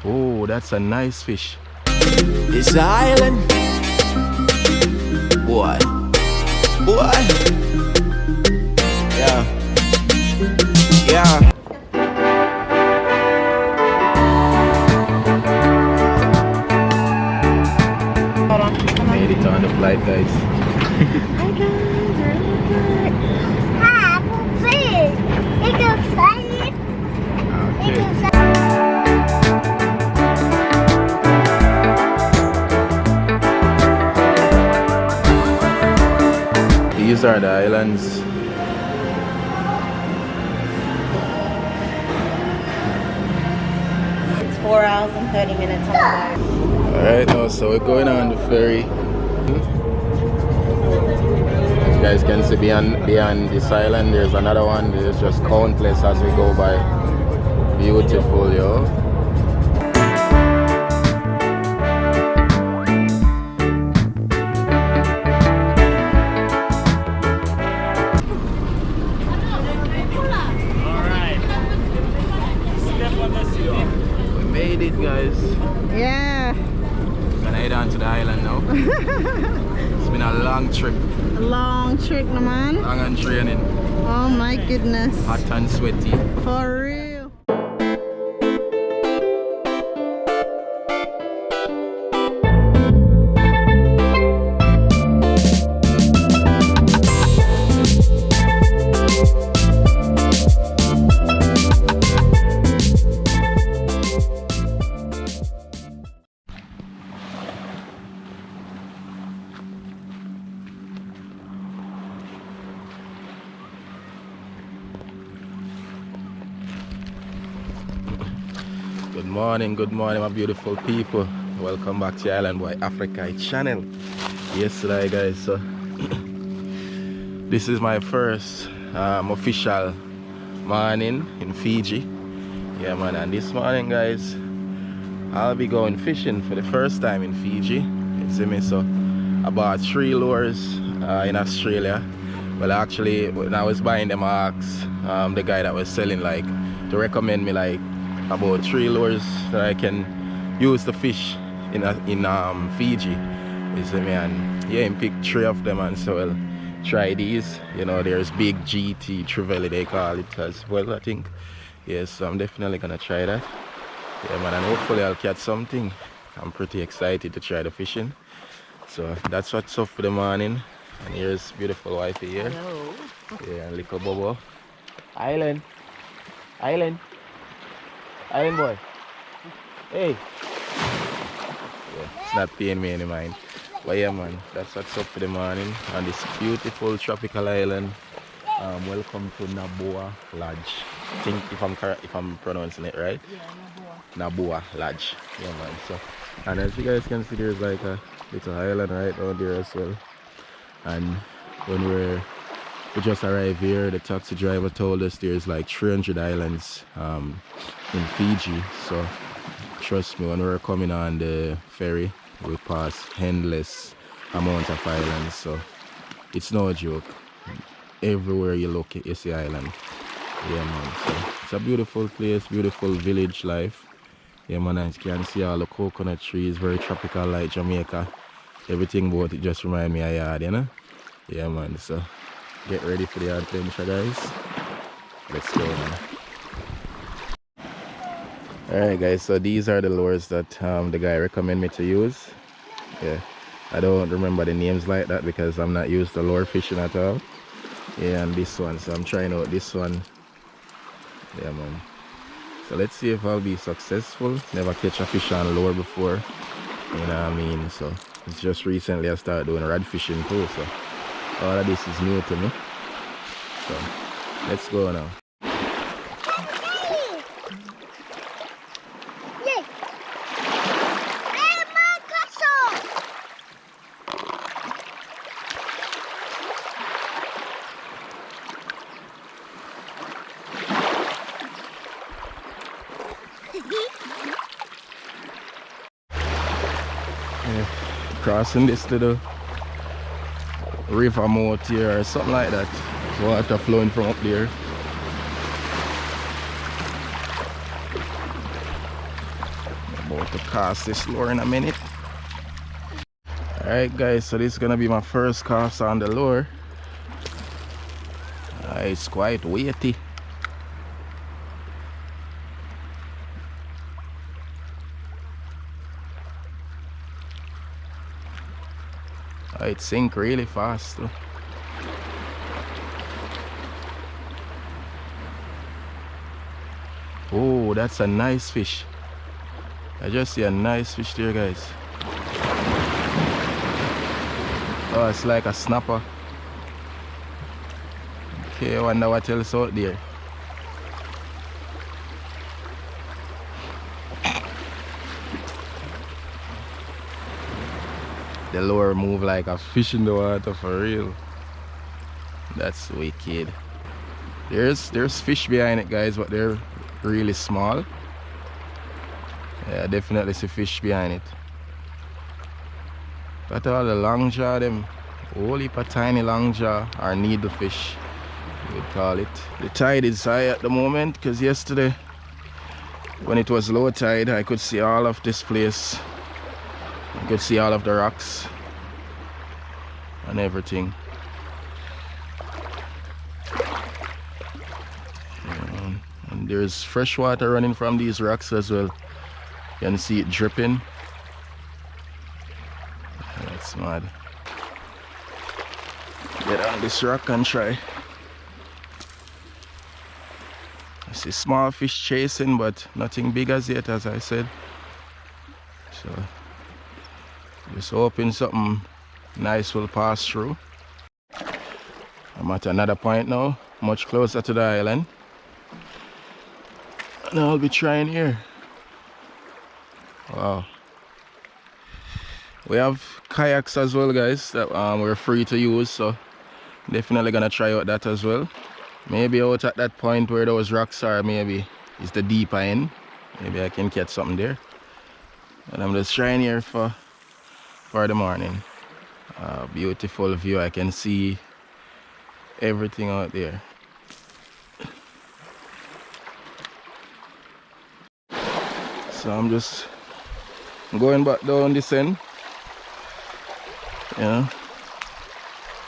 Oh, that's a nice fish. It's an island. Boy. Yeah. Made it on the flight, guys. Hi guys, we're in the Hi, fish. It goes silent. It goes silent. These are the islands. It's 4 hours and 30 minutes on the boat. Alright, now so we're going on the ferry. As you guys can see beyond this island, there's another one. There's just countless as we go by. Beautiful, yo. We made it, guys. Yeah. Gonna head on to the island now. It's been a long trip. A long trip, no man. Long and training. Oh my goodness. Hot and sweaty. For real. Good morning, my beautiful people. Welcome back to Island Boy Africa channel. Yesterday, guys, so this is my first official morning in Fiji. Yeah, man, and this morning, guys, I'll be going fishing for the first time in Fiji. You see me? So I bought 3 lures in Australia. Well, actually, when I was buying them, I asked the guy that was selling, like, to recommend me, like, about 3 lures that I can use to fish in Fiji. You see me? And yeah, he picked 3 of them, and so I'll try these. You know, there's big GT Trevally, they call it as well, I think. Yes, so I'm definitely gonna try that. Yeah, man, and hopefully I'll catch something. I'm pretty excited to try the fishing. So that's what's up for the morning. And here's beautiful wifey here. Hello. Yeah, and little Bobo. Island boy. Hey. Yeah, it's not paying me any mind. But yeah, man, that's what's up for the morning on this beautiful tropical island. Welcome to Nacula Lodge. I think if I'm pronouncing it right. Yeah, Nacula Lodge. Yeah, man. So, and as you guys can see, there's like a little island right down there as well. And when we just arrived here, the taxi driver told us there's like 300 islands in Fiji. So trust me, when we were coming on the ferry, we passed endless amount of islands. So it's no joke. Everywhere you look, you see island. Yeah, man. So it's a beautiful place, beautiful village life. Yeah, man. And you can see all the coconut trees, very tropical like Jamaica. Everything about it just remind me of yard, you know? Yeah, man. So get ready for the adventure, guys. Let's go now. Alright, guys, so these are the lures that the guy recommended me to use. Yeah, I don't remember the names like that because I'm not used to lure fishing at all. Yeah, and this one, so I'm trying out this one. Yeah, man. So let's see if I'll be successful. Never catch a fish on lure before, you know what I mean? So it's just recently I started doing rod fishing too, so all of this is new to me. So let's go now. Yeah, crossing this little river mouth here or something like that. Water flowing from up there. About to cast this lure in a minute. Alright guys, so this is gonna be my first cast on the lure. It's quite weighty. It sinks really fast though. Oh, that's a nice fish. I just see a nice fish there, guys. Oh, it's like a snapper. Okay, I wonder what else out there. The lure move like a fish in the water for real. That's wicked. There's fish behind it, guys, but they're really small. Yeah, definitely see fish behind it. But all the long jaw, them whole heap of tiny long jaw or needlefish, you would call it. The tide is high at the moment because yesterday when it was low tide I could see all of this place. You could see all of the rocks and everything. And there's fresh water running from these rocks as well. You can see it dripping. That's mad. Get on this rock and try. I see small fish chasing, but nothing big as yet, as I said. So just hoping something nice will pass through. I'm at another point now, much closer to the island, and I'll be trying here. Wow. We have kayaks as well, guys, that we're free to use, so definitely gonna try out that as well. Maybe out at that point where those rocks are, maybe it's the deeper end. Maybe I can catch something there. And I'm just trying here for the morning. Beautiful view. I can see everything out there. So I'm just going back down this end. Yeah,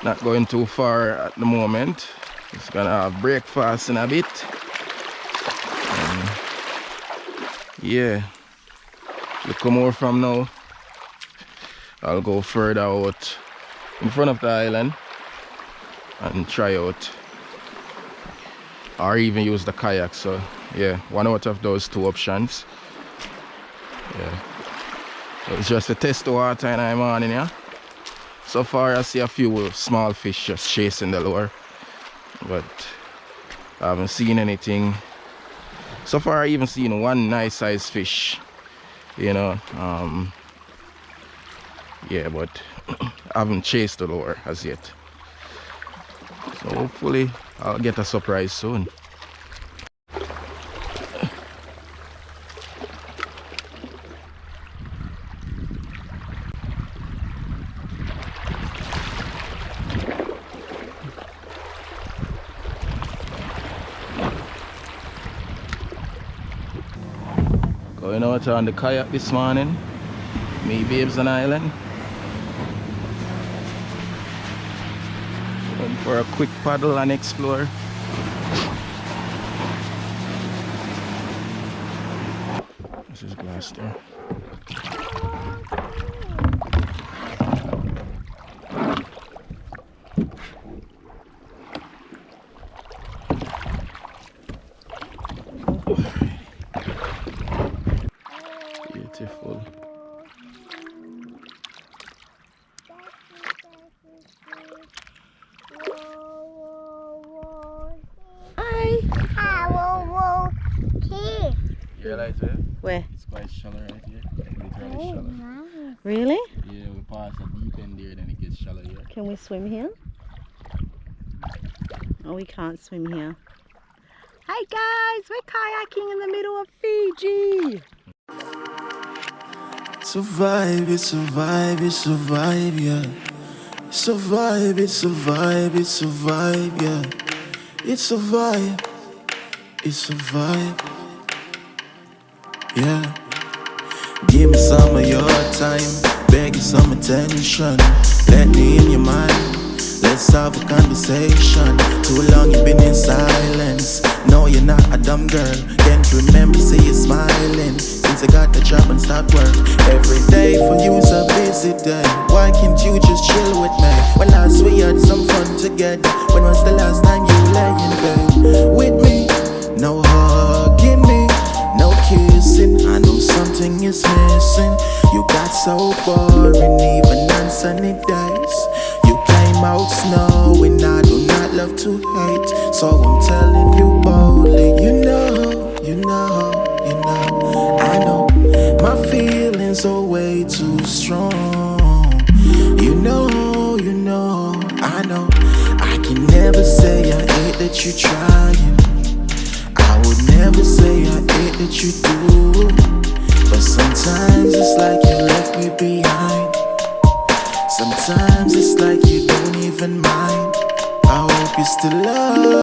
not going too far at the moment. Just gonna have breakfast in a bit. Yeah, look more from now. I'll go further out in front of the island and try out, or even use the kayak. So yeah, one out of those two options. Yeah, it's just to test the water in the morning. Yeah, so far I see a few small fish just chasing the lure, but I haven't seen anything. So far I even seen one nice sized fish, you know. Yeah, but I haven't chased the lure as yet. So hopefully I'll get a surprise soon. Going out on the kayak this morning. Me, babes, on island. Going for a quick paddle and explore. This is glass there. Beautiful. Hi. Whoa. You realize it? Where? It's quite shallow right here. Literally shallow. Really? Yeah, we pass a deep end there, then it gets shallow here. Can we swim here? Oh, we can't swim here. Hey guys, we're kayaking in the middle of Fiji. It's a vibe, it's a vibe, it's a vibe, yeah. It's a vibe, it's a vibe, it's a vibe, yeah. It's a vibe, it's a vibe, yeah. Give me some of your time, beg you some attention. Let me in your mind, let's have a conversation. Too long you've been in silence. No, you're not a dumb girl. Can't remember, see you smiling since I got the job and start work. Every day for you's a busy day. Why can't you just chill with me? When last we had some fun together. When was the last time you lay in bed with me? No hugging me, no kissing. I know something is missing. You got so boring even on sunny days. You came out snowing. I do not love to hate, so I'm telling you boldly. I know my feelings are way too strong. I know I can never say I hate that you're trying. I would never say I hate that you do. But sometimes it's like you left me behind. Sometimes it's like you don't even mind. I hope you still love